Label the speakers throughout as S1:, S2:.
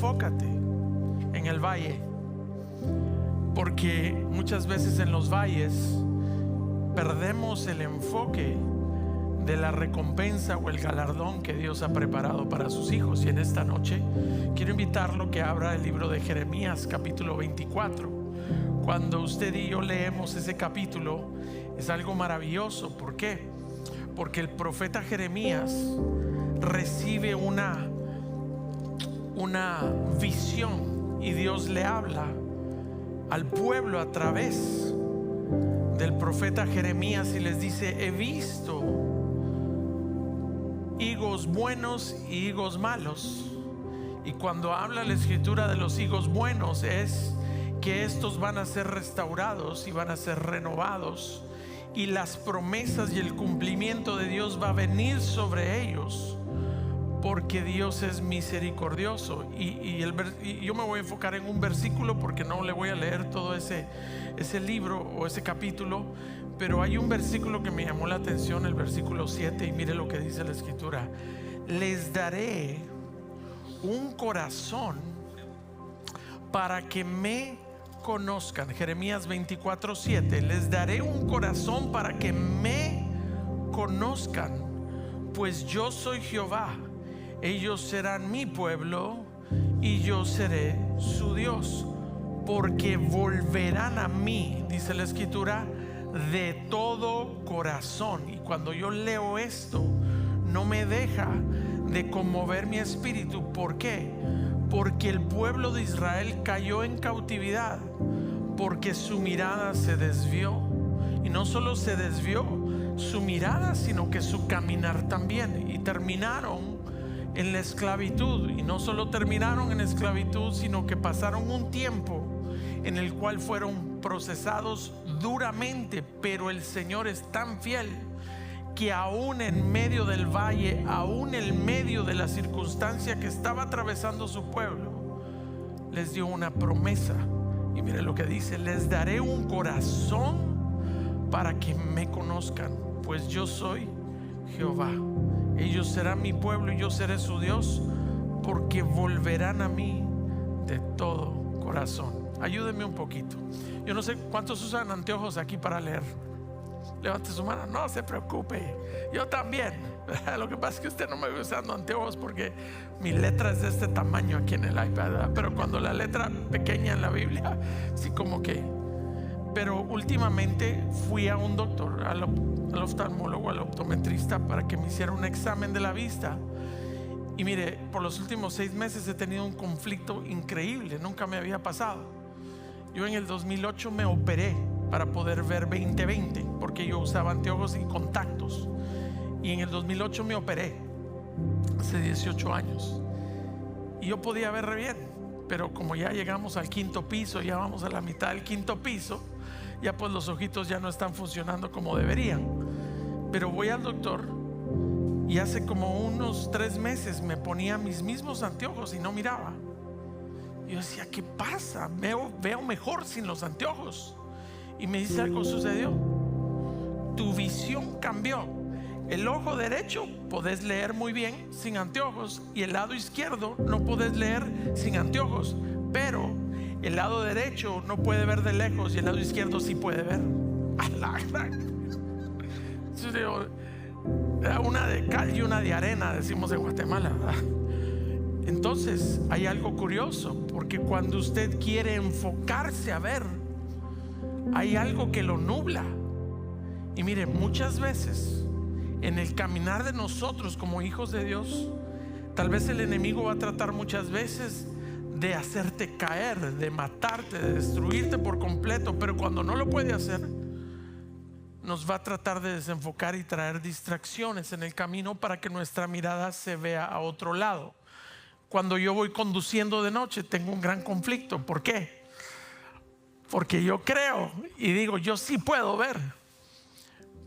S1: enfócate en el valle, porque muchas veces en los valles perdemos el enfoque de la recompensa o el galardón que Dios ha preparado para sus hijos. Y en esta noche quiero invitarlo que abra el libro de Jeremías capítulo 24. Cuando usted y yo leemos ese capítulo es algo maravilloso. ¿Por qué? Porque el profeta Jeremías recibe una visión y Dios le habla al pueblo a través del profeta Jeremías y les dice: he visto higos buenos y higos malos. Y cuando habla la escritura de los higos buenos es que estos van a ser restaurados y van a ser renovados, y las promesas y el cumplimiento de Dios va a venir sobre ellos, porque Dios es misericordioso. Y yo me voy a enfocar en un versículo porque no le voy a leer todo ese libro o ese capítulo, pero hay un versículo que me llamó la atención, el versículo 7, y mire lo que dice la escritura: les daré un corazón para que me conozcan. Jeremías 24:7. Les daré un corazón para que me conozcan, pues yo soy Jehová. Ellos serán mi pueblo y yo seré su Dios, porque volverán a mí, dice la escritura, de todo corazón. Y cuando yo leo esto, no me deja de conmover mi espíritu. ¿Por qué? Porque el pueblo de Israel cayó en cautividad, porque su mirada se desvió. Y no solo se desvió su mirada, sino que su caminar también. Y terminaron en la esclavitud. Y no solo terminaron en esclavitud, sino que pasaron un tiempo en el cual fueron procesados duramente. Pero el Señor es tan fiel que aún en medio del valle, aún en medio de la circunstancia que estaba atravesando su pueblo, les dio una promesa. Y mire lo que dice: les daré un corazón para que me conozcan, pues yo soy Jehová. Ellos serán mi pueblo y yo seré su Dios, porque volverán a mí de todo corazón. Ayúdenme un poquito. Yo no sé cuántos usan anteojos aquí para leer. Levante su mano. No se preocupe, yo también. Lo que pasa es que usted no me ve usando anteojos porque mi letra es de este tamaño aquí en el iPad, ¿verdad? Pero cuando la letra pequeña en la Biblia, sí, como que. Pero últimamente fui a un doctor, al oftalmólogo, al optometrista, para que me hiciera un examen de la vista. Y mire, por los últimos 6 meses he tenido un conflicto increíble. Nunca me había pasado. Yo en el 2008 me operé para poder ver 20/20, porque yo usaba anteojos y contactos. Y en el 2008 me operé, hace 18 años. Y yo podía ver re bien, pero como ya llegamos al 5.º piso, ya vamos a la mitad del 5.º piso, ya pues los ojitos ya no están funcionando como deberían. Pero voy al doctor y hace como unos 3 meses me ponía mis mismos anteojos y no miraba. Yo decía: ¿qué pasa? Veo mejor sin los anteojos. Y me dice: algo sucedió, tu visión cambió. El ojo derecho podés leer muy bien sin anteojos, y el lado izquierdo no podés leer sin anteojos. Pero el lado derecho no puede ver de lejos y el lado izquierdo sí puede ver. Una de cal y una de arena, decimos en Guatemala. Entonces hay algo curioso, porque cuando usted quiere enfocarse a ver, hay algo que lo nubla. Y mire, muchas veces en el caminar de nosotros como hijos de Dios, tal vez el enemigo va a tratar muchas veces de hacerte caer, de matarte, de destruirte por completo. Pero cuando no lo puede hacer, nos va a tratar de desenfocar y traer distracciones en el camino para que nuestra mirada se vea a otro lado. Cuando yo voy conduciendo de noche tengo un gran conflicto. ¿Por qué? Porque yo creo y digo: yo sí puedo ver.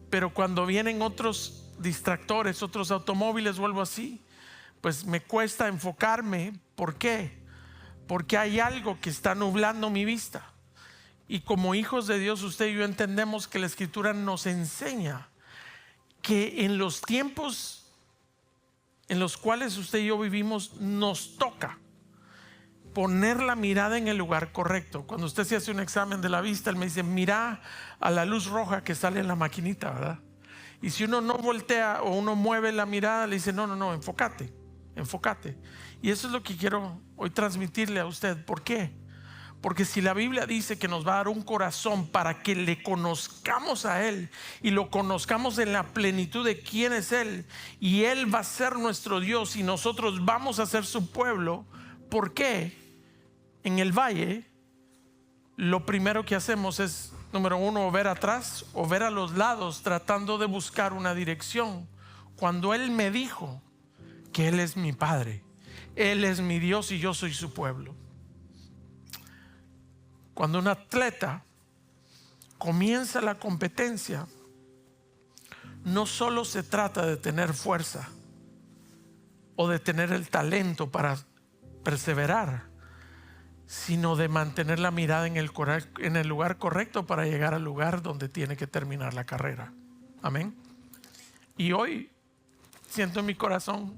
S1: Pero cuando vienen otros distractores, otros automóviles o algo así, pues me cuesta enfocarme. ¿Por qué? Porque hay algo que está nublando mi vista. Y como hijos de Dios, usted y yo entendemos que la Escritura nos enseña que en los tiempos en los cuales usted y yo vivimos, nos toca poner la mirada en el lugar correcto. Cuando usted se hace un examen de la vista, él me dice, mira a la luz roja que sale en la maquinita, ¿verdad? Y si uno no voltea o uno mueve la mirada, le dice, no, enfócate. Y eso es lo que quiero hoy transmitirle a usted. ¿Por qué? Porque si la Biblia dice que nos va a dar un corazón para que le conozcamos a Él y lo conozcamos en la plenitud de quién es Él, y Él va a ser nuestro Dios y nosotros vamos a ser su pueblo, ¿por qué? En el valle lo primero que hacemos es, número uno, o ver atrás o ver a los lados tratando de buscar una dirección, cuando Él me dijo que Él es mi Padre, Él es mi Dios y yo soy su pueblo. Cuando un atleta comienza la competencia, no solo se trata de tener fuerza o de tener el talento para perseverar, sino de mantener la mirada en el lugar correcto para llegar al lugar donde tiene que terminar la carrera. Amén. Y hoy siento en mi corazón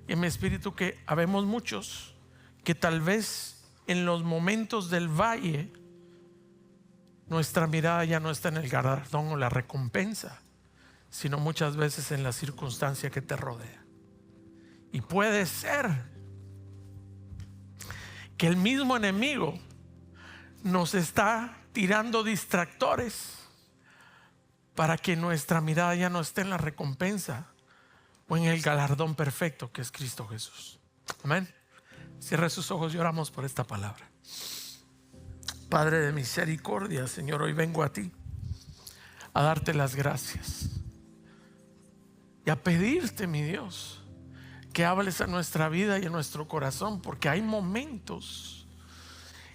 S1: y en mi espíritu que habemos muchos que tal vez en los momentos del valle nuestra mirada ya no está en el galardón o la recompensa, sino muchas veces en la circunstancia que te rodea. Y puede ser que el mismo enemigo nos está tirando distractores para que nuestra mirada ya no esté en la recompensa o en el galardón perfecto que es Cristo Jesús. Amén. Cierre sus ojos y oramos por esta palabra. Padre de misericordia, Señor, hoy vengo a ti a darte las gracias y a pedirte, mi Dios, que hables a nuestra vida y a nuestro corazón, porque hay momentos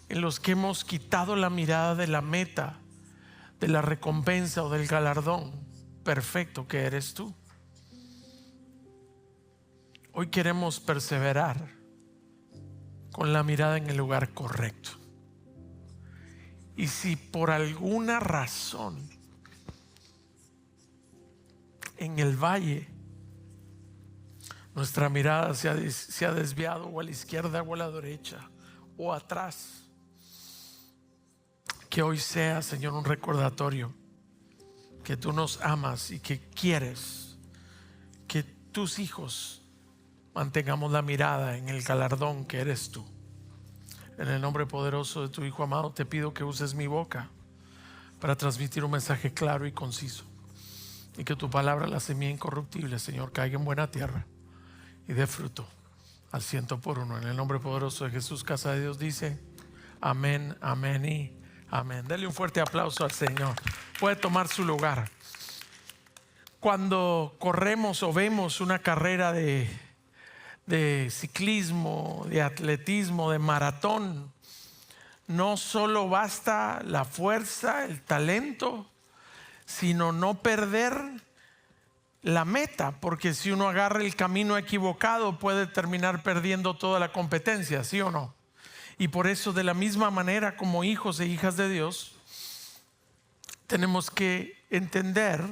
S1: en los que hemos quitado la mirada de la meta, de la recompensa o del galardón perfecto que eres tú. Hoy queremos perseverar con la mirada en el lugar correcto. Y si por alguna razón en el valle nuestra mirada se ha desviado o a la izquierda o a la derecha o atrás, que hoy sea, Señor, un recordatorio que tú nos amas y que quieres que tus hijos mantengamos la mirada en el galardón que eres tú. En el nombre poderoso de tu Hijo amado te pido que uses mi boca para transmitir un mensaje claro y conciso, y que tu palabra, la semilla incorruptible, Señor, caiga en buena tierra y dé fruto al 100%. En el nombre poderoso de Jesús, casa de Dios dice amén, amén y amén. Dele un fuerte aplauso al Señor. Puede tomar su lugar. Cuando corremos o vemos una carrera de ciclismo, de atletismo, de maratón, no solo basta la fuerza, el talento, sino no perder la meta, porque si uno agarra el camino equivocado puede terminar perdiendo toda la competencia, ¿sí o no? Y por eso, de la misma manera, como hijos e hijas de Dios, tenemos que entender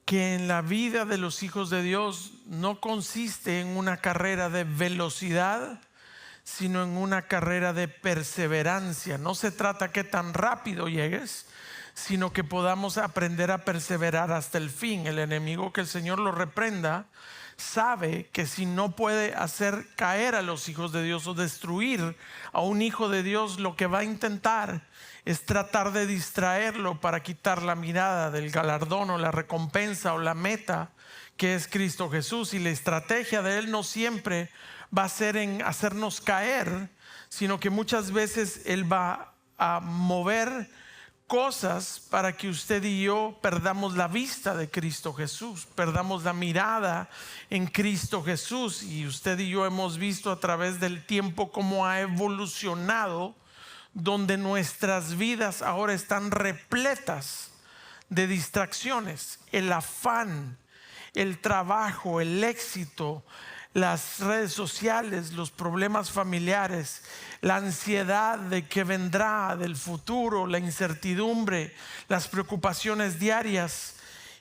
S1: que en la vida de los hijos de Dios no consiste en una carrera de velocidad, sino en una carrera de perseverancia. No se trata que tan rápido llegues, sino que podamos aprender a perseverar hasta el fin. El enemigo, que el Señor lo reprenda, sabe que si no puede hacer caer a los hijos de Dios o destruir a un hijo de Dios, lo que va a intentar es tratar de distraerlo para quitar la mirada del galardón o la recompensa o la meta que es Cristo Jesús. Y la estrategia de Él no siempre va a ser en hacernos caer, sino que muchas veces Él va a mover cosas para que usted y yo perdamos la vista de Cristo Jesús, perdamos la mirada en Cristo Jesús. Y usted y yo hemos visto a través del tiempo cómo ha evolucionado, donde nuestras vidas ahora están repletas de distracciones, el afán, el trabajo, el éxito, las redes sociales, los problemas familiares, la ansiedad de qué vendrá del futuro, la incertidumbre, las preocupaciones diarias.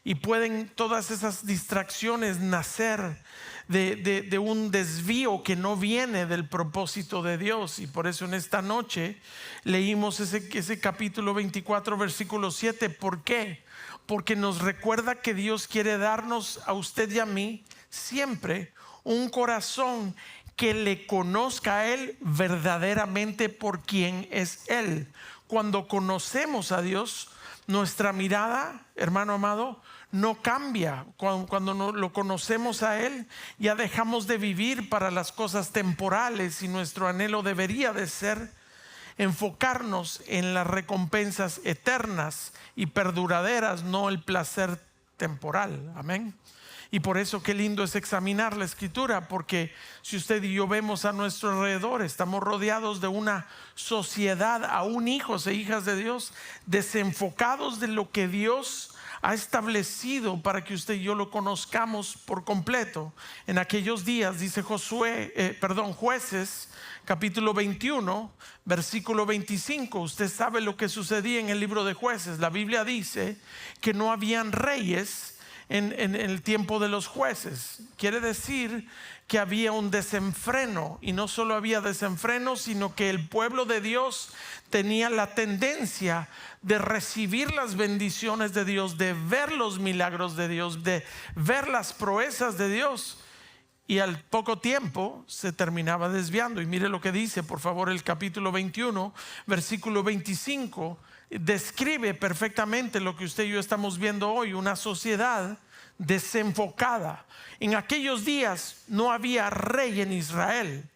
S1: y pueden todas esas distracciones nacer de un desvío que no viene del propósito de Dios. Y por eso en esta noche leímos ese capítulo 24 versículo 7. ¿Por qué? Porque nos recuerda que Dios quiere darnos a usted y a mí siempre un corazón que le conozca a Él verdaderamente por quien es Él. Cuando conocemos a Dios, nuestra mirada, hermano amado, no cambia. Cuando no lo conocemos a Él, ya dejamos de vivir para las cosas temporales, y nuestro anhelo debería de ser enfocarnos en las recompensas eternas y perduraderas, no el placer temporal. Amén. Y por eso qué lindo es examinar la Escritura, porque si usted y yo vemos a nuestro alrededor, estamos rodeados de una sociedad, aún hijos e hijas de Dios, desenfocados de lo que Dios ha establecido para que usted y yo lo conozcamos por completo. En aquellos días, dice Jueces capítulo 21 versículo 25, usted sabe lo que sucedía en el libro de Jueces. La Biblia dice que no habían reyes en el tiempo de los jueces. Quiere decir que había un desenfreno, y no solo había desenfreno, sino que el pueblo de Dios tenía la tendencia de recibir las bendiciones de Dios, de ver los milagros de Dios, de ver las proezas de Dios, y al poco tiempo se terminaba desviando. Y mire lo que dice, por favor, el capítulo 21 versículo 25 describe perfectamente lo que usted y yo estamos viendo hoy: una sociedad desenfocada. En aquellos días no había rey en Israel,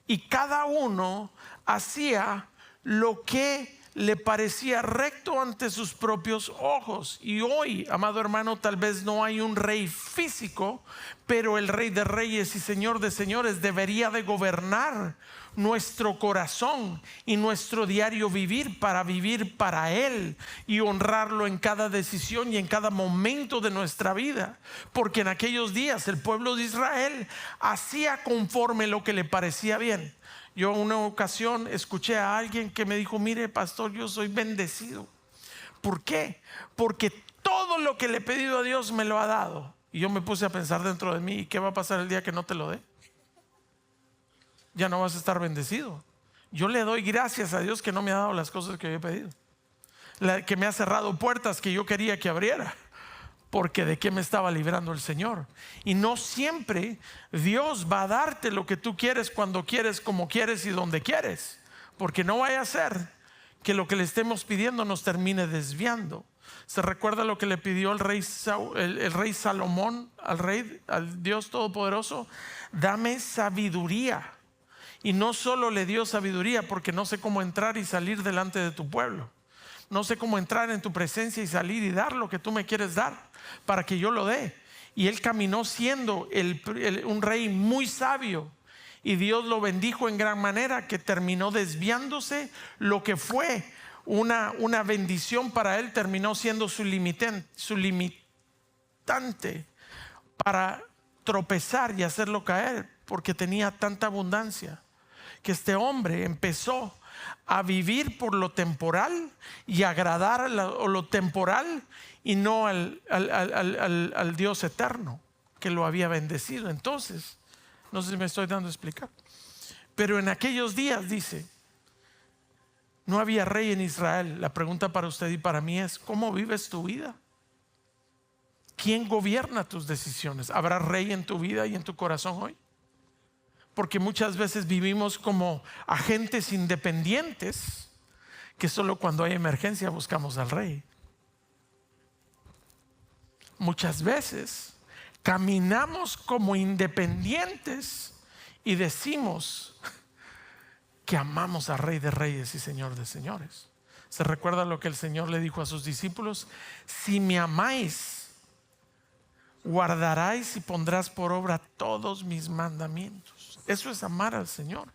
S1: y cada uno hacía lo que le parecía recto ante sus propios ojos. Y hoy, amado hermano, tal vez no hay un rey físico, pero el Rey de Reyes y Señor de Señores debería de gobernar nuestro corazón y nuestro diario vivir para Él y honrarlo en cada decisión y en cada momento de nuestra vida. Porque en aquellos días el pueblo de Israel hacía conforme lo que le parecía bien. Yo en una ocasión escuché a alguien que me dijo: mire, pastor, yo soy bendecido. ¿Por qué? Porque todo lo que le he pedido a Dios me lo ha dado. Y yo me puse a pensar dentro de mí: ¿y qué va a pasar el día que no te lo dé? Ya no vas a estar bendecido. Yo le doy gracias a Dios que no me ha dado las cosas que yo he pedido, que me ha cerrado puertas que yo quería que abriera, porque de qué me estaba librando el Señor. Y no siempre Dios va a darte lo que tú quieres, cuando quieres, como quieres y donde quieres, porque no vaya a ser que lo que le estemos pidiendo nos termine desviando. ¿Se recuerda lo que le pidió el rey Salomón al Dios Todopoderoso? Dame sabiduría. Y no solo le dio sabiduría, porque no sé cómo entrar y salir delante de tu pueblo, no sé cómo entrar en tu presencia y salir y dar lo que tú me quieres dar para que yo lo dé. Y él caminó siendo un rey muy sabio, y Dios lo bendijo en gran manera, que terminó desviándose. Lo que fue una bendición para él terminó siendo su limitante para tropezar y hacerlo caer, porque tenía tanta abundancia que este hombre empezó a vivir por lo temporal y agradar a lo temporal, y no al Dios eterno que lo había bendecido. Entonces, no sé si me estoy dando a explicar, pero en aquellos días, dice, no había rey en Israel. La pregunta para usted y para mí es: ¿cómo vives tu vida? ¿Quién gobierna tus decisiones? ¿Habrá rey en tu vida y en tu corazón hoy? Porque muchas veces vivimos como agentes independientes, que solo cuando hay emergencia buscamos al rey. Muchas veces caminamos como independientes y decimos que amamos al Rey de Reyes y Señor de Señores. ¿Se recuerda lo que el Señor le dijo a sus discípulos? Si me amáis, guardaráis y pondrás por obra todos mis mandamientos. Eso es amar al Señor.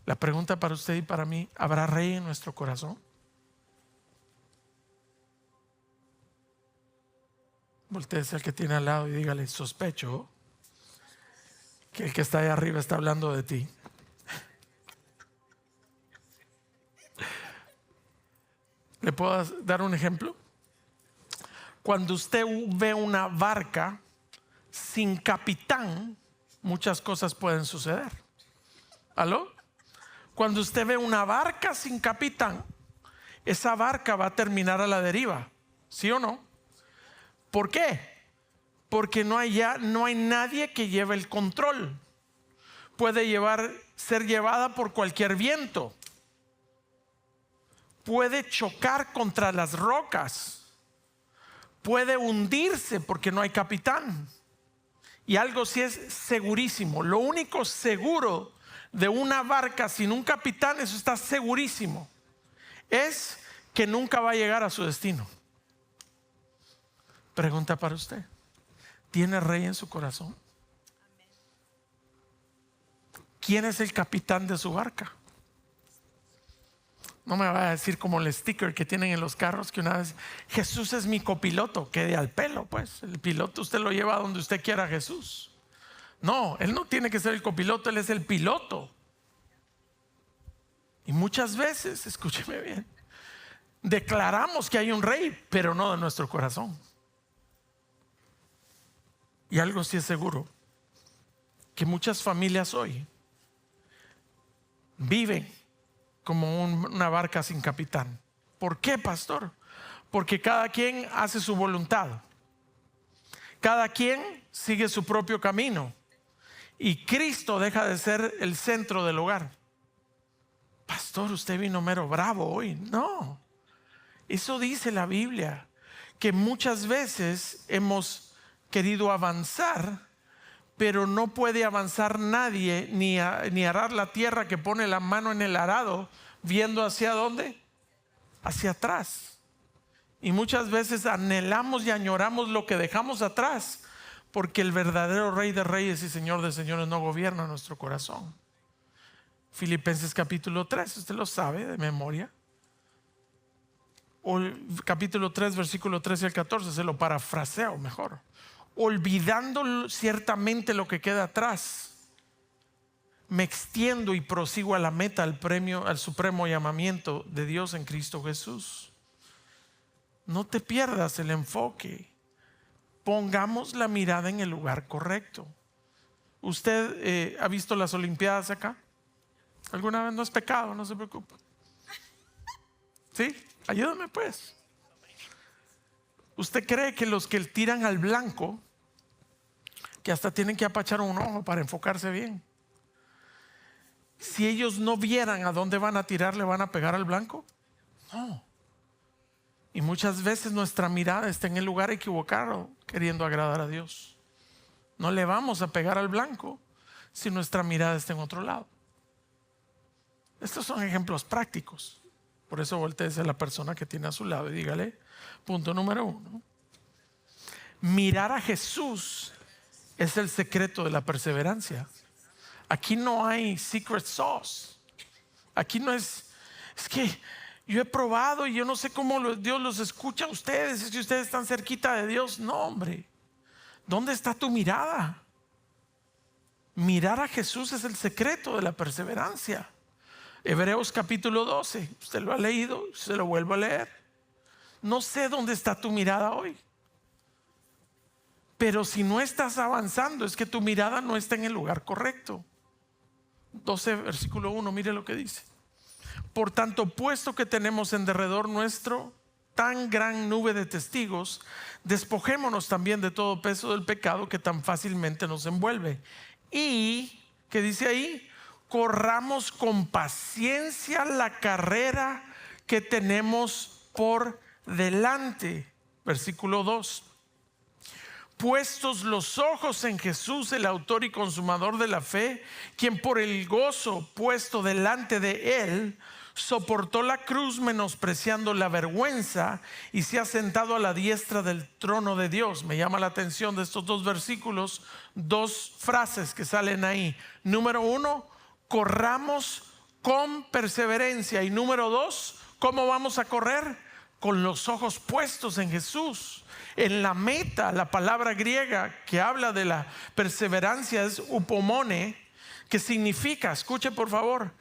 S1: La pregunta para usted y para mí: ¿habrá rey en nuestro corazón? Voltéese al que tiene al lado y dígale: sospecho que el que está ahí arriba está hablando de ti. ¿Le puedo dar un ejemplo? Cuando usted ve una barca sin capitán, muchas cosas pueden suceder. ¿Aló? Cuando usted ve una barca sin capitán, esa barca va a terminar a la deriva, ¿sí o no? ¿Por qué? Porque no hay nadie que lleve el control. Puede ser llevada por cualquier viento. Puede chocar contra las rocas. Puede hundirse porque no hay capitán. Y algo sí es segurísimo. Lo único seguro de una barca sin un capitán, eso está segurísimo, es que nunca va a llegar a su destino. Pregunta para usted: ¿tiene rey en su corazón? ¿Quién es el capitán de su barca? No me va a decir como el sticker que tienen en los carros, que una vez Jesús es mi copiloto. Quede al pelo, pues. El piloto usted lo lleva a donde usted quiera, Jesús. No, él no tiene que ser el copiloto, él es el piloto. Y muchas veces, escúcheme bien, declaramos que hay un rey, pero no de nuestro corazón. Y algo sí es seguro, que muchas familias hoy viven como una barca sin capitán. ¿Por qué, pastor? Porque cada quien hace su voluntad. Cada quien sigue su propio camino. Y Cristo deja de ser el centro del hogar. Pastor, usted vino mero bravo hoy. No, eso dice la Biblia, que muchas veces hemos querido avanzar, pero no puede avanzar nadie ni arar la tierra que pone la mano en el arado viendo hacia dónde, hacia atrás. Y muchas veces anhelamos y añoramos lo que dejamos atrás, porque el verdadero Rey de Reyes y Señor de Señores no gobierna nuestro corazón. Filipenses capítulo 3, usted lo sabe de memoria. O capítulo 3, versículo 13 al 14, se lo parafraseo mejor. Olvidando ciertamente lo que queda atrás, me extiendo y prosigo a la meta, al premio, al supremo llamamiento de Dios en Cristo Jesús. No te pierdas el enfoque. Pongamos la mirada en el lugar correcto. ¿Usted ha visto las Olimpiadas acá? ¿Alguna vez? No es pecado, no se preocupe. ¿Sí? Ayúdame pues. ¿Usted cree que los que tiran al blanco, que hasta tienen que apachar un ojo para enfocarse bien, si ellos no vieran a dónde van a tirar, le van a pegar al blanco? No. Y muchas veces nuestra mirada está en el lugar equivocado, queriendo agradar a Dios. No le vamos a pegar al blanco si nuestra mirada está en otro lado. Estos son ejemplos prácticos. Por eso voltéese a la persona que tiene a su lado y dígale: punto número 1, mirar a Jesús es el secreto de la perseverancia. Aquí no hay secret sauce. Aquí no es que yo he probado y yo no sé cómo Dios los escucha a ustedes, es que ustedes están cerquita de Dios. No, hombre, ¿dónde está tu mirada? Mirar a Jesús es el secreto de la perseverancia. Hebreos capítulo 12, usted lo ha leído, se lo vuelvo a leer. No sé dónde está tu mirada hoy, pero si no estás avanzando, es que tu mirada no está en el lugar correcto. 12 versículo 1, mire lo que dice: por tanto, puesto que tenemos en derredor nuestro tan gran nube de testigos, despojémonos también de todo peso del pecado que tan fácilmente nos envuelve. Y, ¿qué dice ahí? Corramos con paciencia la carrera que tenemos por delante. Versículo 2. Puestos los ojos en Jesús, el autor y consumador de la fe, quien por el gozo puesto delante de él soportó la cruz, menospreciando la vergüenza, y se ha sentado a la diestra del trono de Dios. Me llama la atención de estos dos versículos, dos frases que salen ahí. Número 1, corramos con perseverancia. Y número 2, ¿cómo vamos a correr? Con los ojos puestos en Jesús, en la meta. La palabra griega que habla de la perseverancia es upomone, que significa, escuche por favor,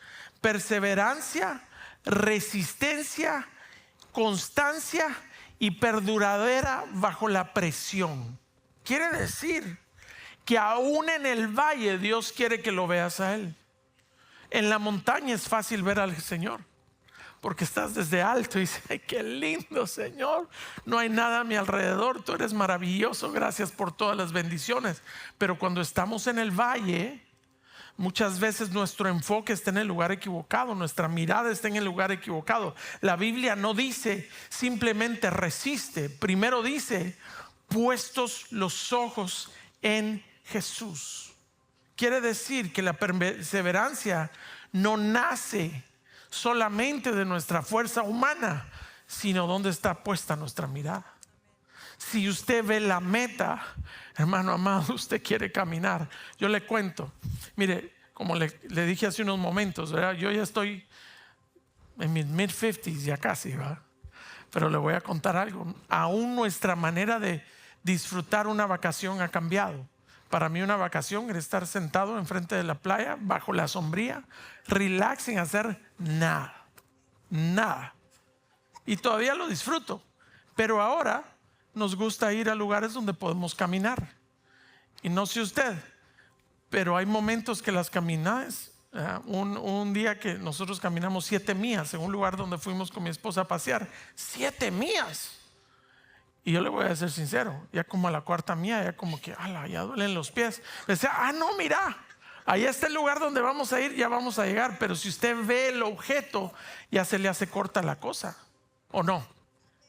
S1: perseverancia, resistencia, constancia y perduradera bajo la presión. Quiere decir que aún en el valle Dios quiere que lo veas a Él. En la montaña es fácil ver al Señor, porque estás desde alto y dices: ay, qué lindo, Señor, no hay nada a mi alrededor, tú eres maravilloso, gracias por todas las bendiciones. Pero cuando estamos en el valle, muchas veces nuestro enfoque está en el lugar equivocado, nuestra mirada está en el lugar equivocado. La Biblia no dice simplemente resiste, primero dice puestos los ojos en Jesús. Quiere decir que la perseverancia no nace solamente de nuestra fuerza humana, sino donde está puesta nuestra mirada. Si usted ve la meta, hermano amado, usted quiere caminar. Yo le cuento, mire, como le dije hace unos momentos, ¿verdad? Yo ya estoy en mis mid-50s, ya casi, ¿verdad? Pero le voy a contar algo. Aún nuestra manera de disfrutar una vacación ha cambiado. Para mí una vacación era estar sentado enfrente de la playa, bajo la sombría, relax, sin hacer nada. Y todavía lo disfruto. Pero ahora nos gusta ir a lugares donde podemos caminar. Y no sé usted, pero hay momentos que las caminadas, un día que nosotros caminamos 7 millas en un lugar donde fuimos con mi esposa a pasear, 7 millas. Y yo le voy a ser sincero, ya como a la 4ª milla, ya como que ya duelen los pies. Le decía: no, mira, ahí está el lugar donde vamos a ir, ya vamos a llegar. Pero si usted ve el objeto, ya se le hace corta la cosa, ¿o no?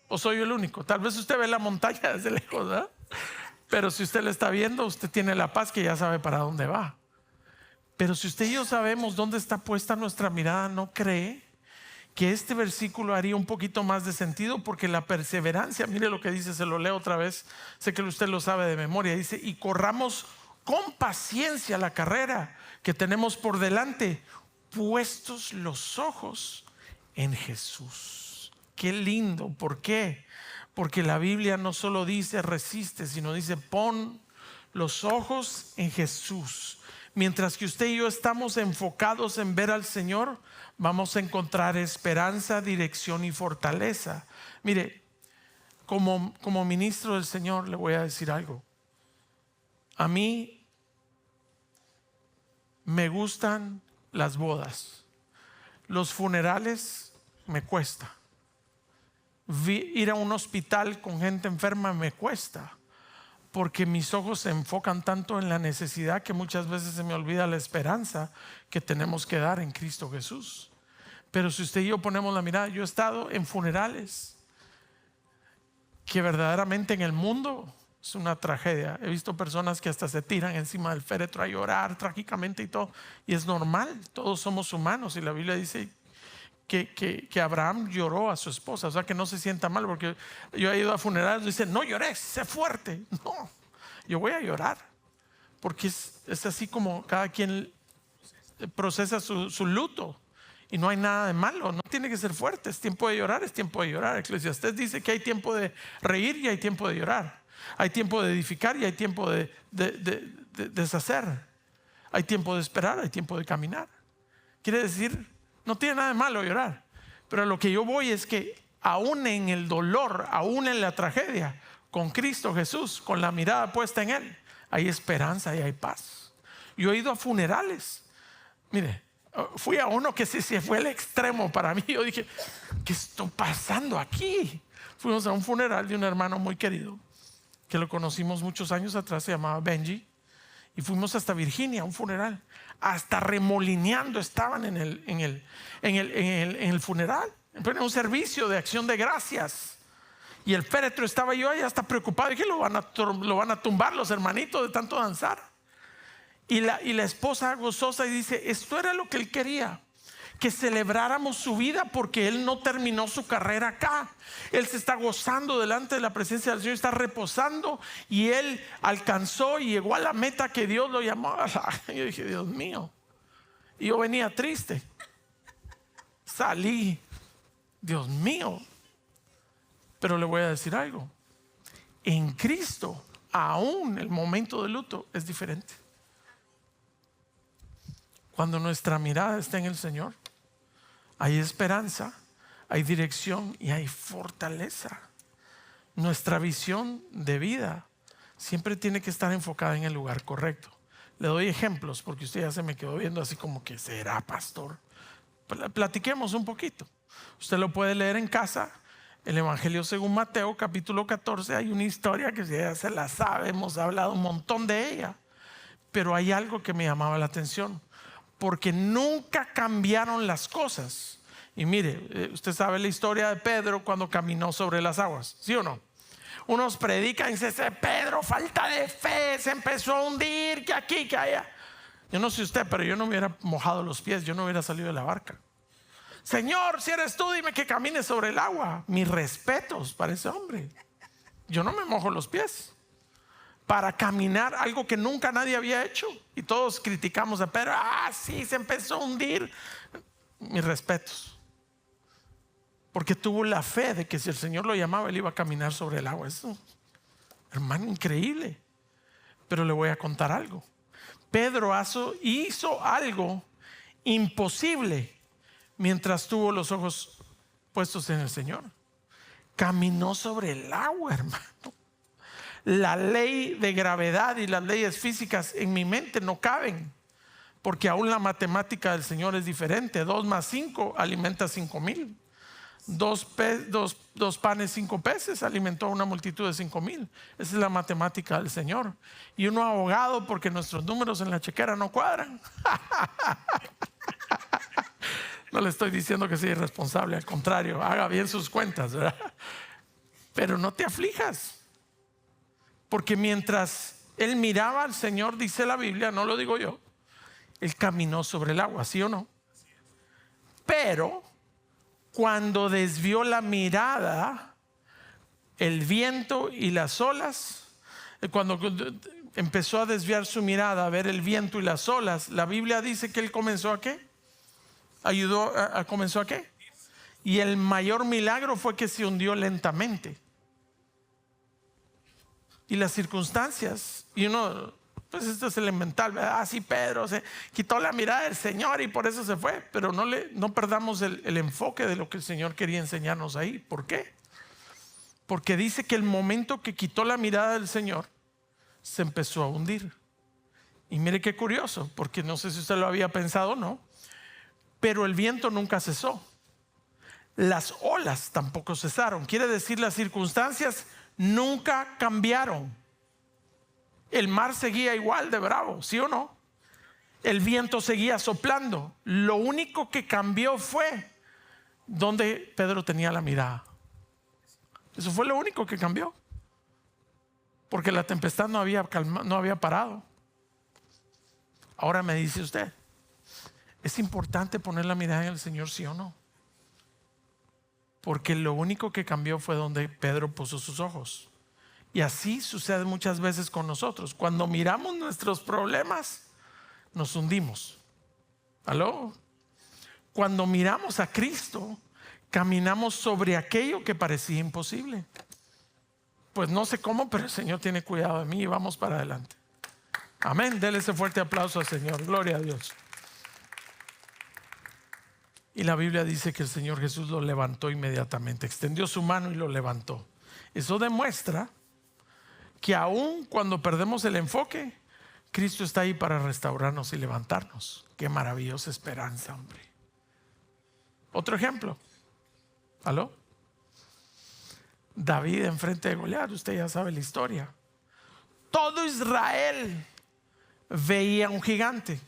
S1: ¿O soy yo el único? Tal vez usted ve la montaña desde lejos, ¿verdad? Pero si usted la está viendo, usted tiene la paz que ya sabe para dónde va. Pero si usted y yo sabemos dónde está puesta nuestra mirada, ¿no cree que este versículo haría un poquito más de sentido? Porque la perseverancia, mire lo que dice, se lo leo otra vez, sé que usted lo sabe de memoria. Dice: y corramos con paciencia la carrera que tenemos por delante, puestos los ojos en Jesús. Qué lindo. ¿Por qué? Porque la Biblia no solo dice resiste, sino dice pon los ojos en Jesús. Mientras que usted y yo estamos enfocados en ver al Señor, vamos a encontrar esperanza, dirección y fortaleza. Mire, como ministro del Señor le voy a decir algo. A mí me gustan las bodas. Los funerales me cuesta. Ir a un hospital con gente enferma me cuesta, porque mis ojos se enfocan tanto en la necesidad que muchas veces se me olvida la esperanza que tenemos que dar en Cristo Jesús. Pero si usted y yo ponemos la mirada, yo he estado en funerales que verdaderamente en el mundo es una tragedia. He visto personas que hasta se tiran encima del féretro a llorar trágicamente y todo, y es normal, todos somos humanos. Y la Biblia dice que Abraham lloró a su esposa, o sea, que no se sienta mal, porque yo he ido a funerales y dicen: no llores, sé fuerte. No, yo voy a llorar, porque es así como cada quien procesa su luto, y no hay nada de malo, no tiene que ser fuerte. Es tiempo de llorar, es tiempo de llorar. Eclesiastés dice que hay tiempo de reír y hay tiempo de llorar, hay tiempo de edificar y hay tiempo de deshacer, hay tiempo de esperar, hay tiempo de caminar. Quiere decir, no tiene nada de malo llorar, pero a lo que yo voy es que aún en el dolor, aún en la tragedia, con Cristo Jesús, con la mirada puesta en Él, hay esperanza y hay paz. Yo he ido a funerales, mire, fui a uno que se fue al extremo para mí. Yo dije: ¿qué está pasando aquí? Fuimos a un funeral de un hermano muy querido que lo conocimos muchos años atrás, se llamaba Benji, y fuimos hasta Virginia a un funeral. Hasta remolineando estaban en el funeral, en un servicio de acción de gracias, y el féretro estaba yo ahí hasta preocupado. Dije: lo van a tumbar los hermanitos de tanto danzar. Y la esposa gozosa y dice: esto era lo que él quería, que celebráramos su vida, porque él no terminó su carrera acá. Él se está gozando delante de la presencia del Señor, está reposando, y él alcanzó y llegó a la meta que Dios lo llamó. Yo dije: Dios mío. Y yo venía triste, salí, Dios mío. Pero le voy a decir algo: en Cristo aún el momento de luto es diferente. Cuando nuestra mirada está en el Señor, hay esperanza, hay dirección y hay fortaleza. Nuestra visión de vida siempre tiene que estar enfocada en el lugar correcto. Le doy ejemplos porque usted ya se me quedó viendo así como que será pastor. Platiquemos un poquito. Usted lo puede leer en casa. El Evangelio según Mateo, capítulo 14. Hay una historia que ya se la sabe, hemos hablado un montón de ella. Pero hay algo que me llamaba la atención, porque nunca cambiaron las cosas. Y mire, usted sabe la historia de Pedro cuando caminó sobre las aguas, ¿sí o no? Unos predican y dicen: Pedro, falta de fe, se empezó a hundir, que aquí, que allá. Yo no sé usted, pero yo no me hubiera mojado los pies, yo no hubiera salido de la barca. Señor, si eres tú, dime que camine sobre el agua. Mis respetos para ese hombre. Yo no me mojo los pies para caminar algo que nunca nadie había hecho. Y todos criticamos a Pedro: sí, se empezó a hundir. Mis respetos, porque tuvo la fe de que si el Señor lo llamaba, él iba a caminar sobre el agua. Eso, hermano, increíble. Pero le voy a contar algo. Pedro hizo algo imposible mientras tuvo los ojos puestos en el Señor. Caminó sobre el agua, hermano. La ley de gravedad y las leyes físicas en mi mente no caben, porque aún la matemática del Señor es diferente. 2 más 5 alimenta 5,000. 2 panes, 5 peces alimentó a una multitud de 5,000. Esa es la matemática del Señor. Y uno abogado porque nuestros números en la chequera no cuadran. No le estoy diciendo que sea irresponsable, al contrario, haga bien sus cuentas, ¿verdad? Pero no te aflijas, porque mientras él miraba al Señor, dice la Biblia, no lo digo yo, él caminó sobre el agua, ¿sí o no? Pero cuando desvió la mirada, el viento y las olas, cuando empezó a desviar su mirada a ver el viento y las olas, la Biblia dice que él comenzó a ¿qué? ¿Comenzó a qué? Y el mayor milagro fue que se hundió lentamente. Y las circunstancias, y uno, pues esto es elemental, ¿verdad? Sí, Pedro se quitó la mirada del Señor y por eso se fue. Pero no perdamos el enfoque de lo que el Señor quería enseñarnos ahí. ¿Por qué? Porque dice que el momento que quitó la mirada del Señor, se empezó a hundir. Y mire qué curioso, porque no sé si usted lo había pensado o no, pero el viento nunca cesó. Las olas tampoco cesaron. Quiere decir, las circunstancias nunca cambiaron. El mar seguía igual de bravo, ¿sí o no? El viento seguía soplando. Lo único que cambió fue donde Pedro tenía la mirada. Eso fue lo único que cambió, porque la tempestad no había parado. Ahora me dice usted, ¿es importante poner la mirada en el Señor, sí o no? Porque lo único que cambió fue donde Pedro puso sus ojos. Y así sucede muchas veces con nosotros. Cuando miramos nuestros problemas, nos hundimos. ¿Aló? Cuando miramos a Cristo, caminamos sobre aquello que parecía imposible. Pues no sé cómo, pero el Señor tiene cuidado de mí y vamos para adelante. Amén. Dele ese fuerte aplauso al Señor. Gloria a Dios. Y la Biblia dice que el Señor Jesús lo levantó inmediatamente, extendió su mano y lo levantó. Eso demuestra que aún cuando perdemos el enfoque, Cristo está ahí para restaurarnos y levantarnos. Qué maravillosa esperanza, hombre. Otro ejemplo. ¿Aló? David enfrente de Goliat, usted ya sabe la historia. Todo Israel veía un gigante.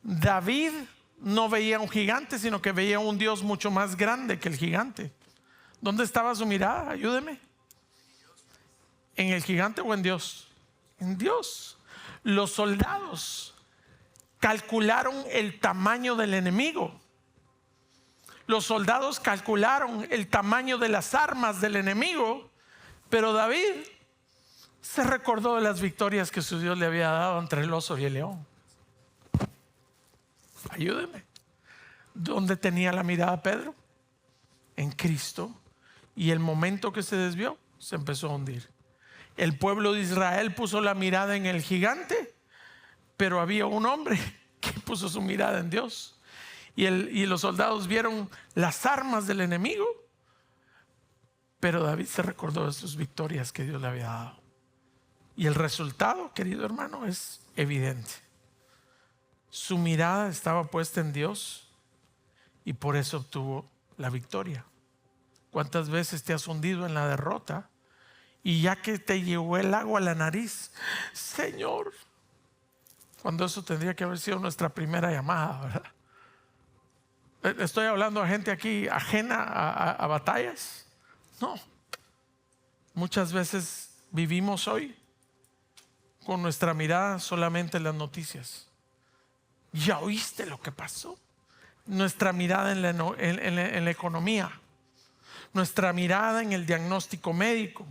S1: David no veía un gigante, sino que veía un Dios mucho más grande que el gigante. ¿Dónde estaba su mirada? Ayúdeme. ¿En el gigante o en Dios? En Dios. Los soldados calcularon el tamaño del enemigo. Los soldados calcularon el tamaño de las armas del enemigo, pero David se recordó de las victorias que su Dios le había dado entre el oso y el león. Ayúdeme. ¿Dónde tenía la mirada Pedro? En Cristo. Y el momento que se desvió, se empezó a hundir. El pueblo de Israel puso la mirada en el gigante, pero había un hombre que puso su mirada en Dios. Y los soldados vieron las armas del enemigo, Pero David se recordó de sus victorias que Dios le había dado. Y el resultado, querido hermano, es evidente. Su mirada estaba puesta en Dios y por eso obtuvo la victoria. ¿Cuántas veces te has hundido en la derrota? Y ya que te llegó el agua a la nariz, Señor, cuando eso tendría que haber sido nuestra primera llamada, ¿verdad? Estoy hablando a gente aquí ajena a batallas. No. Muchas veces vivimos hoy con nuestra mirada solamente en las noticias. ¿Ya oíste lo que pasó? Nuestra mirada en la economía, nuestra mirada en el diagnóstico médico,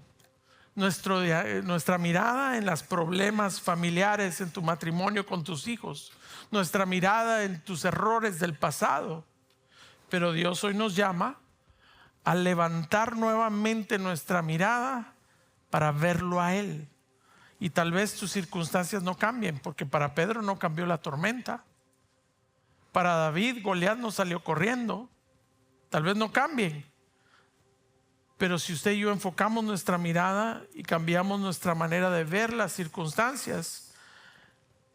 S1: nuestra mirada en los problemas familiares, en tu matrimonio con tus hijos, nuestra mirada en tus errores del pasado. Pero Dios hoy nos llama a levantar nuevamente nuestra mirada para verlo a Él. Y tal vez tus circunstancias no cambien, porque para Pedro no cambió la tormenta. Para David, Goliat no salió corriendo. Tal vez no cambien. Pero si usted y yo enfocamos nuestra mirada y cambiamos nuestra manera de ver las circunstancias,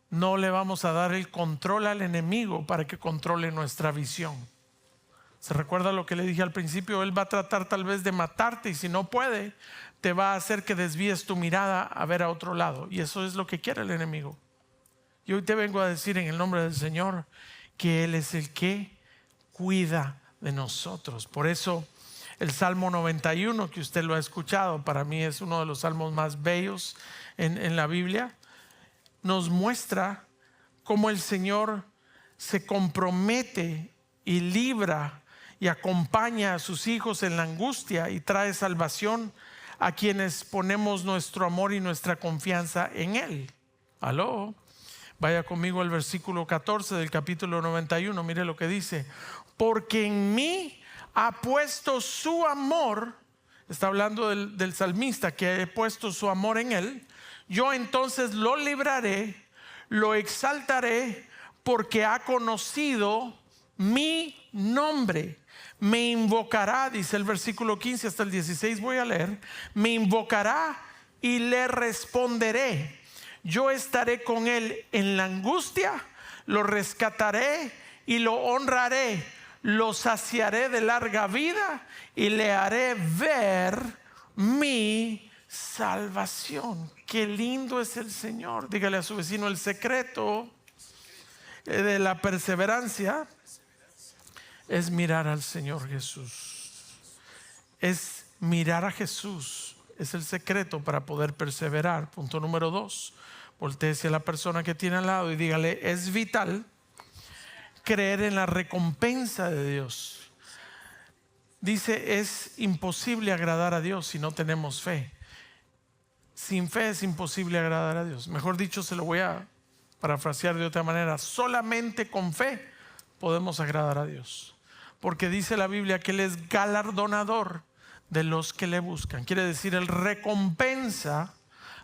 S1: no le vamos a dar el control al enemigo para que controle nuestra visión. ¿Se recuerda lo que le dije al principio? Él va a tratar tal vez de matarte, y si no puede, te va a hacer que desvíes tu mirada a ver a otro lado. Y eso es lo que quiere el enemigo. Y hoy te vengo a decir en el nombre del Señor que Él es el que cuida de nosotros. Por eso el Salmo 91, que usted lo ha escuchado, para mí es uno de los salmos más bellos en la Biblia, nos muestra cómo el Señor se compromete y libra y acompaña a sus hijos en la angustia y trae salvación a quienes ponemos nuestro amor y nuestra confianza en Él. Aló. Vaya conmigo al versículo 14 del capítulo 91. Mire lo que dice: porque en mí ha puesto su amor. Está hablando del salmista, que ha puesto su amor en Él. Yo entonces lo libraré, lo exaltaré, porque ha conocido mi nombre. Me invocará, dice el versículo 15 hasta el 16, voy a leer. Me invocará y le responderé. Yo estaré con él en la angustia, lo rescataré y lo honraré. Lo saciaré de larga vida y le haré ver mi salvación. Qué lindo es el Señor. Dígale a su vecino: el secreto de la perseverancia es mirar al Señor Jesús. Es mirar a Jesús. Es el secreto para poder perseverar. Punto número 2. Voltéese a la persona que tiene al lado y dígale: es vital creer en la recompensa de Dios. Dice: es imposible agradar a Dios si no tenemos fe. Sin fe es imposible agradar a Dios. Mejor dicho, se lo voy a parafrasear de otra manera: solamente con fe podemos agradar a Dios. Porque dice la Biblia que Él es galardonador de los que le buscan. Quiere decir, Él recompensa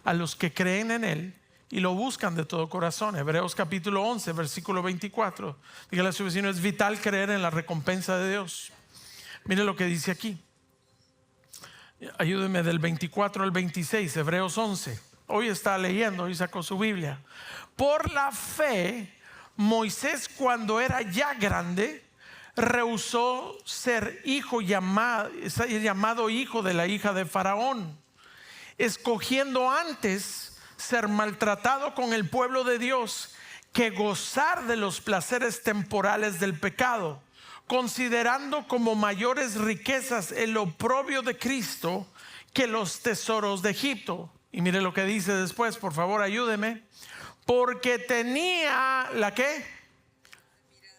S1: a los que creen en Él y lo buscan de todo corazón. Hebreos capítulo 11, versículo 24. Dígale a su vecino: es vital creer en la recompensa de Dios. Mire lo que dice aquí. Ayúdeme del 24 al 26, Hebreos 11. Hoy está leyendo, hoy sacó su Biblia. Por la fe, Moisés, cuando era ya grande, rehusó ser llamado hijo de la hija de Faraón, escogiendo antes ser maltratado con el pueblo de Dios que gozar de los placeres temporales del pecado, considerando como mayores riquezas el oprobio de Cristo que los tesoros de Egipto. Y mire lo que dice después, por favor, ayúdeme. Porque tenía la ¿qué?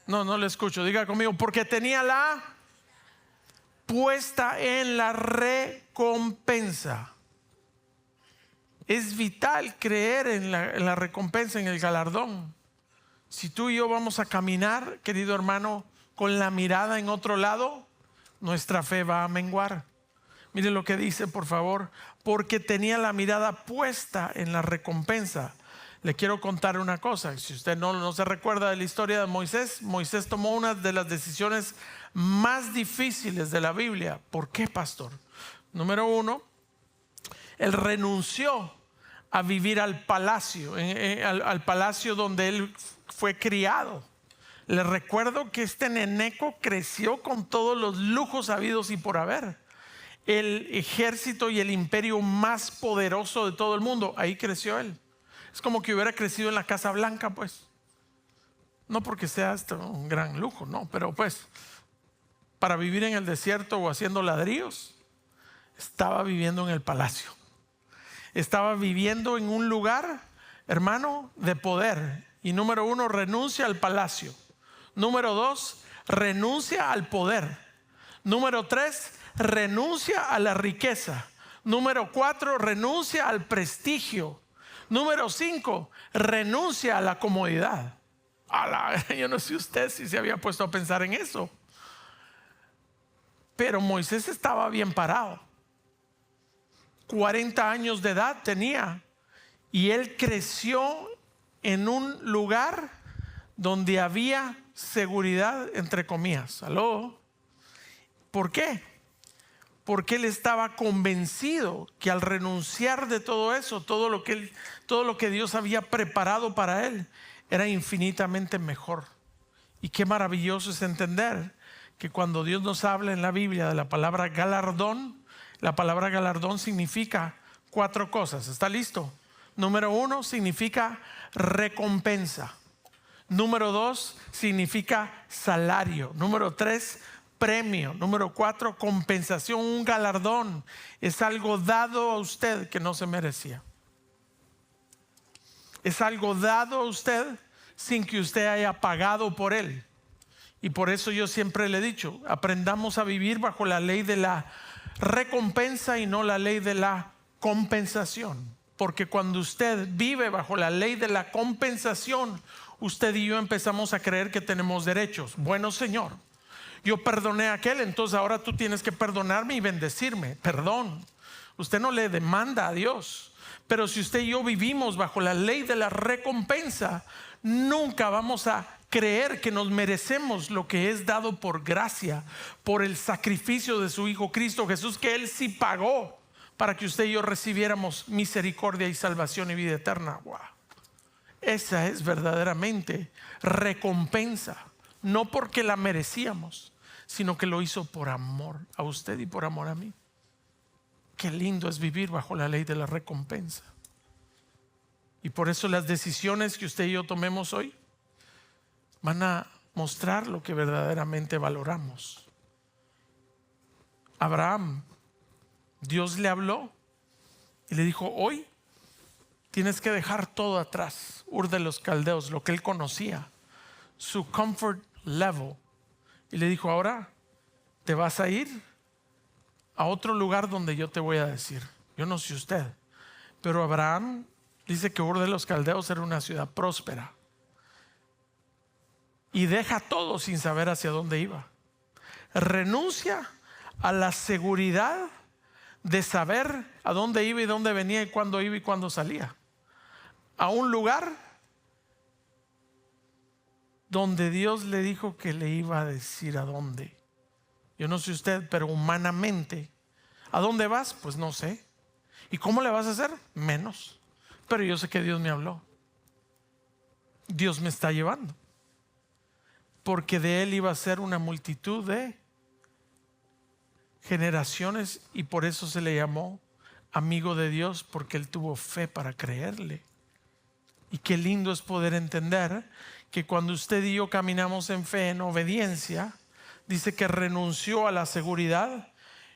S1: No le escucho, diga conmigo: porque tenía la puesta en la recompensa. Es vital creer en la recompensa, en el galardón. Si tú y yo vamos a caminar, querido hermano, con la mirada en otro lado, nuestra fe va a menguar. Mire lo que dice, por favor: porque tenía la mirada puesta en la recompensa. Le quiero contar una cosa. Si usted no se recuerda de la historia de Moisés, Moisés tomó una de las decisiones más difíciles de la Biblia. ¿Por qué, pastor? Número uno, él renunció a vivir al palacio, al palacio donde él fue criado. Les recuerdo que este neneco creció con todos los lujos habidos y por haber. El ejército y el imperio más poderoso de todo el mundo, ahí creció él. Es como que hubiera crecido en la Casa Blanca, pues. No porque sea esto un gran lujo, no, pero pues para vivir en el desierto o haciendo ladrillos, estaba viviendo en el palacio. Estaba viviendo en un lugar, hermano, de poder. Y número uno, renuncia al palacio. Número dos, renuncia al poder. Número tres, renuncia a la riqueza. Número cuatro, renuncia al prestigio. Número cinco, renuncia a la comodidad. Yo no sé usted si se había puesto a pensar en eso. Pero Moisés estaba bien parado. 40 años de edad tenía. Y él creció en un lugar donde había seguridad, entre comillas. ¿Aló? ¿Por qué? Porque él estaba convencido que al renunciar de todo eso, todo lo que Dios había preparado para él, era infinitamente mejor. Y qué maravilloso es entender que cuando Dios nos habla en la Biblia de la palabra galardón, la palabra galardón significa 4 cosas. ¿Está listo? Número 1 significa recompensa. Número 2 significa salario. Número 3, premio. Número 4, compensación. Un galardón es algo dado a usted que no se merecía. Es algo dado a usted sin que usted haya pagado por él. Y por eso yo siempre le he dicho, aprendamos a vivir bajo la ley de la recompensa y no la ley de la compensación. Porque cuando usted vive bajo la ley de la compensación, usted y yo empezamos a creer que tenemos derechos. Bueno, Señor, yo perdoné a aquel, entonces ahora tú tienes que perdonarme y bendecirme. Perdón. Usted no le demanda a Dios. Pero si usted y yo vivimos bajo la ley de la recompensa, nunca vamos a creer que nos merecemos lo que es dado por gracia, por el sacrificio de su Hijo Cristo Jesús, que Él sí pagó para que usted y yo recibiéramos misericordia y salvación y vida eterna. Wow. Esa es verdaderamente recompensa, no porque la merecíamos, sino que lo hizo por amor a usted y por amor a mí. Qué lindo es vivir bajo la ley de la recompensa. Y por eso las decisiones que usted y yo tomemos hoy van a mostrar lo que verdaderamente valoramos. Abraham, Dios le habló y le dijo: hoy tienes que dejar todo atrás, Ur de los Caldeos, lo que él conocía, su comfort level. Y le dijo: ahora te vas a ir a otro lugar donde yo te voy a decir. Yo no sé usted, pero Abraham dice que Ur de los Caldeos era una ciudad próspera. Y deja todo sin saber hacia dónde iba. Renuncia a la seguridad de saber a dónde iba y dónde venía y cuándo iba y cuándo salía, a un lugar donde Dios le dijo que le iba a decir a dónde. Yo no sé usted, pero humanamente, ¿a dónde vas? Pues no sé. ¿Y cómo le vas a hacer? Menos. Pero yo sé que Dios me habló. Dios me está llevando. Porque de él iba a ser una multitud de generaciones, y por eso se le llamó amigo de Dios, porque él tuvo fe para creerle. Y qué lindo es poder entender que cuando usted y yo caminamos en fe, en obediencia, dice que renunció a la seguridad.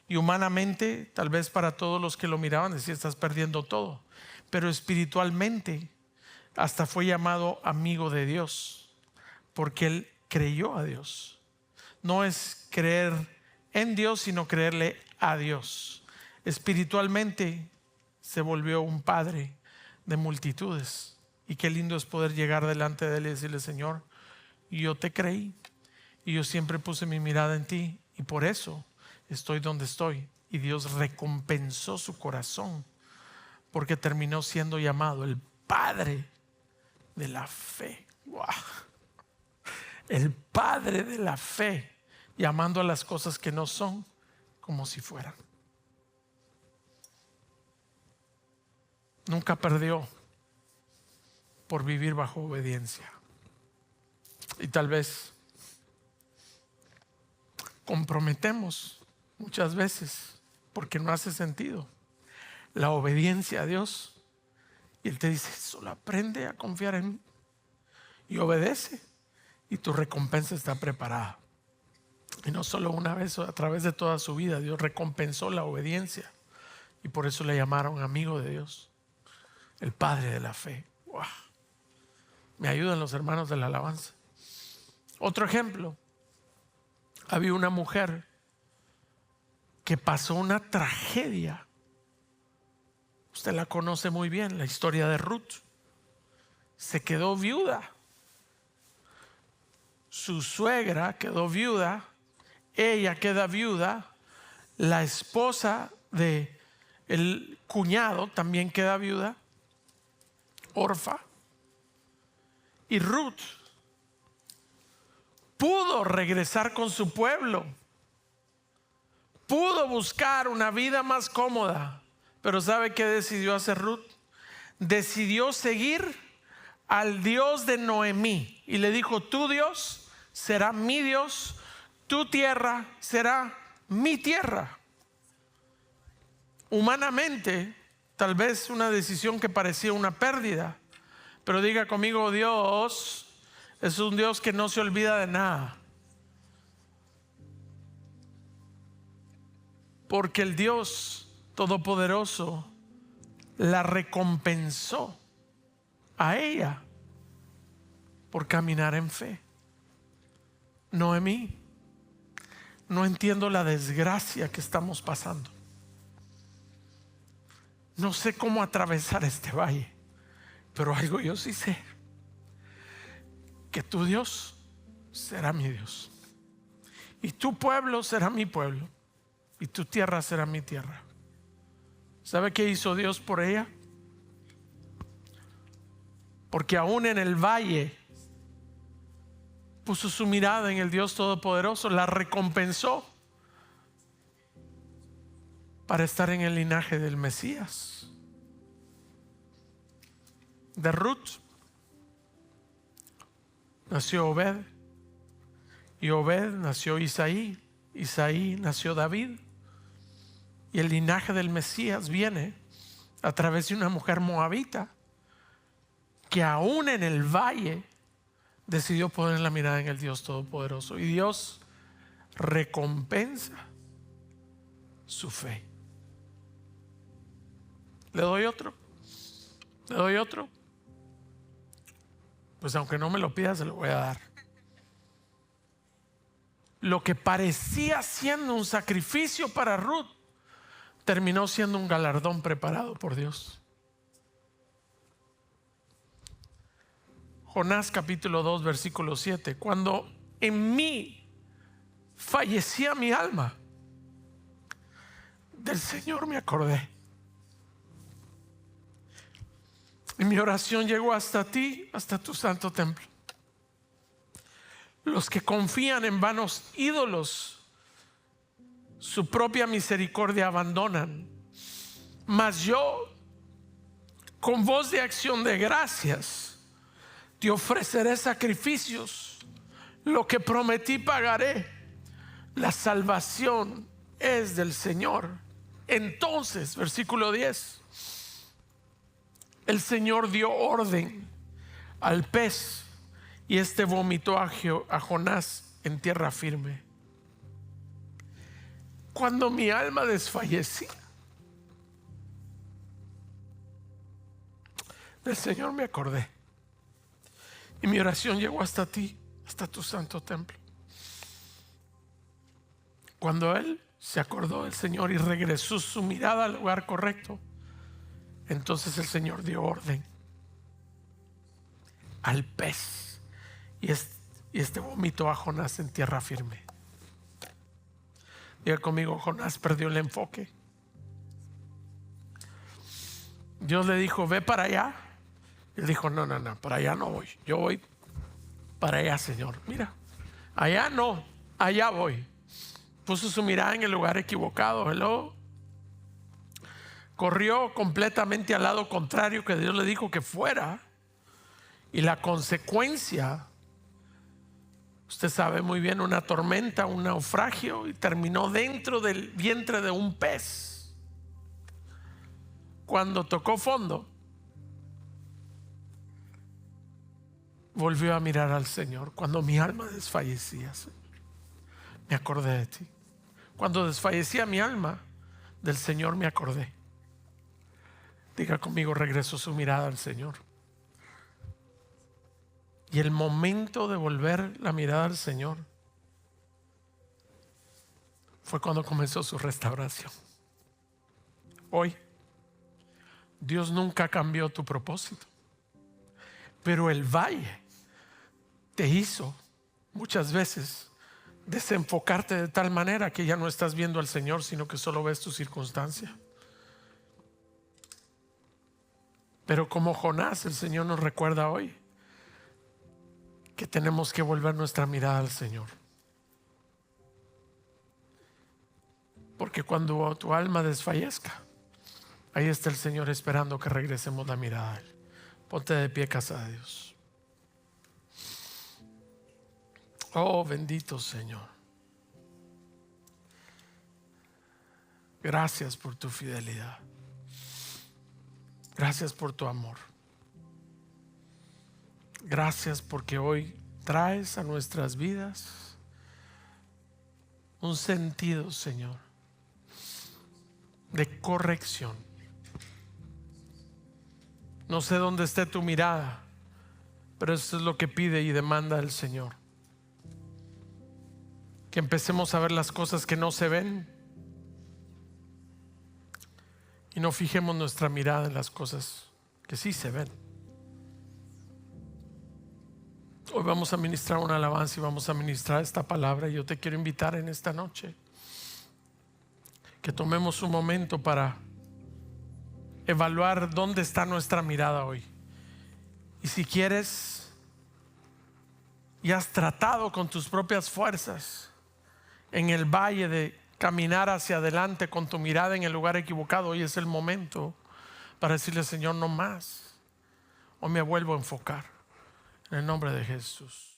S1: Y humanamente, tal vez para todos los que lo miraban, decía: estás perdiendo todo. Pero espiritualmente hasta fue llamado amigo de Dios, porque él creyó a Dios. No es creer en Dios, sino creerle a Dios. Espiritualmente se volvió un padre de multitudes. Y qué lindo es poder llegar delante de él y decirle: Señor, yo te creí y yo siempre puse mi mirada en ti, y por eso estoy donde estoy. Y Dios recompensó su corazón, porque terminó siendo llamado el padre de la fe. Wow. El padre de la fe, llamando a las cosas que no son como si fueran. nunca perdió por vivir bajo obediencia. Y tal vez comprometemos muchas veces porque no hace sentido la obediencia a Dios. Y Él te dice: solo aprende a confiar en mí y obedece, y tu recompensa está preparada. Y no solo una vez, a través de toda su vida Dios recompensó la obediencia, y por eso le llamaron amigo de Dios, el Padre de la fe. ¡Wow! Me ayudan los hermanos de la alabanza. Otro ejemplo: había una mujer que pasó una tragedia. Usted la conoce muy bien, la historia de Ruth. Se quedó viuda. Su suegra quedó viuda. Ella queda viuda. La esposa de el cuñado también queda viuda, Orfa. Y Ruth pudo regresar con su pueblo. Pudo buscar una vida más cómoda. Pero ¿sabe qué decidió hacer Ruth? Decidió seguir al Dios de Noemí y le dijo: tu Dios será mi Dios, tu tierra será mi tierra. Humanamente, tal vez una decisión que parecía una pérdida, pero diga conmigo: Dios es un Dios que no se olvida de nada. Porque el Dios Todopoderoso la recompensó a ella por caminar en fe. Noemí, no entiendo la desgracia que estamos pasando. No sé cómo atravesar este valle, pero algo yo sí sé: que tu Dios será mi Dios, y tu pueblo será mi pueblo, y tu tierra será mi tierra. ¿Sabe qué hizo Dios por ella? Porque aún en el valle puso su mirada en el Dios Todopoderoso, la recompensó para estar en el linaje del Mesías. De Ruth nació Obed, y Obed nació Isaí, Isaí nació David. Y el linaje del Mesías viene a través de una mujer moabita que aún en el valle decidió poner la mirada en el Dios Todopoderoso. Y Dios recompensa su fe. ¿Le doy otro? ¿Le doy otro? Pues aunque no me lo pida, se lo voy a dar. Lo que parecía siendo un sacrificio para Ruth terminó siendo un galardón preparado por Dios. Jonás capítulo 2 versículo 7: cuando en mí fallecía mi alma, del Señor me acordé, y mi oración llegó hasta ti, hasta tu santo templo. Los que confían en vanos ídolos su propia misericordia abandonan, mas yo con voz de acción de gracias te ofreceré sacrificios, lo que prometí pagaré, la salvación es del Señor. Entonces, versículo 10, el Señor dio orden al pez, y este vomitó a Jonás en tierra firme. Cuando mi alma desfallecía, del Señor me acordé, y mi oración llegó hasta ti, hasta tu santo templo. Cuando él se acordó del Señor y regresó su mirada al lugar correcto, entonces el Señor dio orden al pez, y este vomitó a Jonás en tierra firme. Diga conmigo: Jonás perdió el enfoque. Dios le dijo: ve para allá. Él dijo: no, para allá no voy. Yo voy para allá, Señor. Mira, allá no, allá voy. Puso su mirada en el lugar equivocado. Hello. corrió completamente al lado contrario que Dios le dijo que fuera. Y la consecuencia, usted sabe muy bien, una tormenta, un naufragio, y terminó dentro del vientre de un pez. Cuando tocó fondo, volvió a mirar al Señor. Cuando mi alma desfallecía, me acordé de ti. Cuando desfallecía mi alma, del Señor me acordé. Diga conmigo, regresó su mirada al Señor. Y el momento de volver la mirada al Señor fue cuando comenzó su restauración. Hoy, Dios nunca cambió tu propósito, pero el valle te hizo muchas veces desenfocarte de tal manera que ya no estás viendo al Señor, sino que solo ves tu circunstancia. Pero como Jonás, el Señor nos recuerda hoy que tenemos que volver nuestra mirada al Señor. Porque cuando tu alma desfallezca, ahí está el Señor esperando que regresemos la mirada a Él. Ponte de pie, casa de Dios. Oh, bendito Señor. Gracias por tu fidelidad. Gracias por tu amor. Gracias porque hoy traes a nuestras vidas un sentido, Señor, de corrección. No sé dónde esté tu mirada, pero eso es lo que pide y demanda el Señor. Que empecemos a ver las cosas que no se ven y no fijemos nuestra mirada en las cosas que sí se ven. Hoy vamos a ministrar una alabanza y vamos a ministrar esta palabra. Y yo te quiero invitar en esta noche que tomemos un momento para evaluar dónde está nuestra mirada hoy. Y si quieres y has tratado con tus propias fuerzas en el valle de caminar hacia adelante con tu mirada en el lugar equivocado, hoy es el momento para decirle: Señor, no más. Hoy me vuelvo a enfocar en el nombre de Jesús.